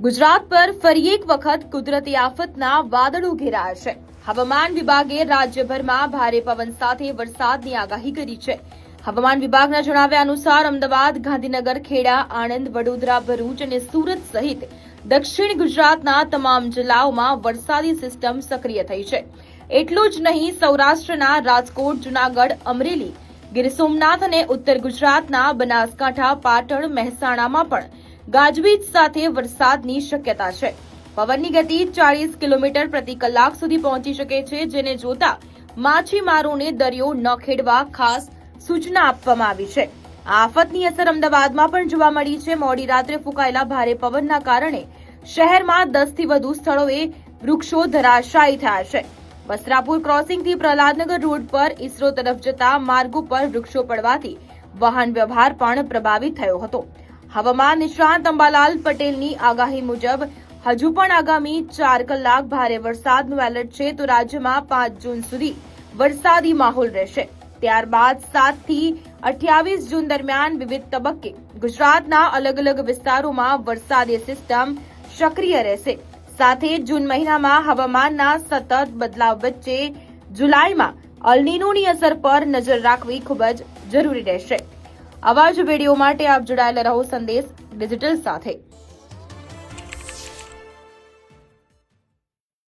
ગુજરાત પર ફરી એક વખત કુદરતી આફતના વાદળો ઘેરાયા છે। હવામાન વિભાગે રાજ્યભરમાં ભારે પવન સાથે વરસાદની આગાહી કરી છે। હવામાન વિભાગના જણાવ્યા અનુસાર અમદાવાદ, ગાંધીનગર, ખેડા, આણંદ, વડોદરા, ભરૂચ અને સુરત સહિત દક્ષિણ ગુજરાતના તમામ જિલ્લાઓમાં વરસાદી સિસ્ટમ સક્રિય થઈ છે। એટલું જ નહીં, સૌરાષ્ટ્રના રાજકોટ, જૂનાગઢ, અમરેલી, ગીર સોમનાથ અને ઉત્તર ગુજરાતના બનાસકાંઠા, પાટણ, મહેસાણામાં પણ ગાજવીજ સાથે વરસાદની શક્યતા છે। પવનની ગતિ 40 કિલોમીટર પ્રતિ કલાક સુધી પહોંચી શકે છે, જેને જોતા માછીમારોને દરિયો ન ખેડવા ખાસ સૂચના આપવામાં આવી છે। આ આફતની અસર અમદાવાદમાં પણ જોવા મળી છે। મોડી રાત્રે ફૂંકાયેલા ભારે પવનના કારણે શહેરમાં 10 થી વધુ સ્થળોએ વૃક્ષો ધરાશાયી થયા છે। વસ્ત્રાપુર ક્રોસિંગથી પ્રહલાદનગર રોડ પર ઈસરો તરફ જતા માર્ગો પર વૃક્ષો પડવાથી વાહન વ્યવહાર પણ પ્રભાવિત થયો હતો। હવામાન નિષ્ણાંત અંબાલાલ પટેલની આગાહી મુજબ હજુ પણ આગામી 4 કલાક ભારે વરસાદનું એલર્ટ છે, તો રાજ્યમાં 5 જૂન સુધી વરસાદી માહોલ રહેશે। ત્યારબાદ 7 થી 28 જૂન દરમિયાન વિવિધ તબક્કે ગુજરાતના અલગ અલગ વિસ્તારોમાં વરસાદી સિસ્ટમ સક્રિય રહેશે। સાથે જૂન મહિનામાં હવામાનના સતત બદલાવ વચ્ચે જુલાઈમાં અલ નીનોની અસર પર નજર રાખવી ખૂબ જ જરૂરી રહેશે। આવા જ વિડીયો માટે આપ જોડાયેલા રહો સંદેશ ડિજિટલ સાથે।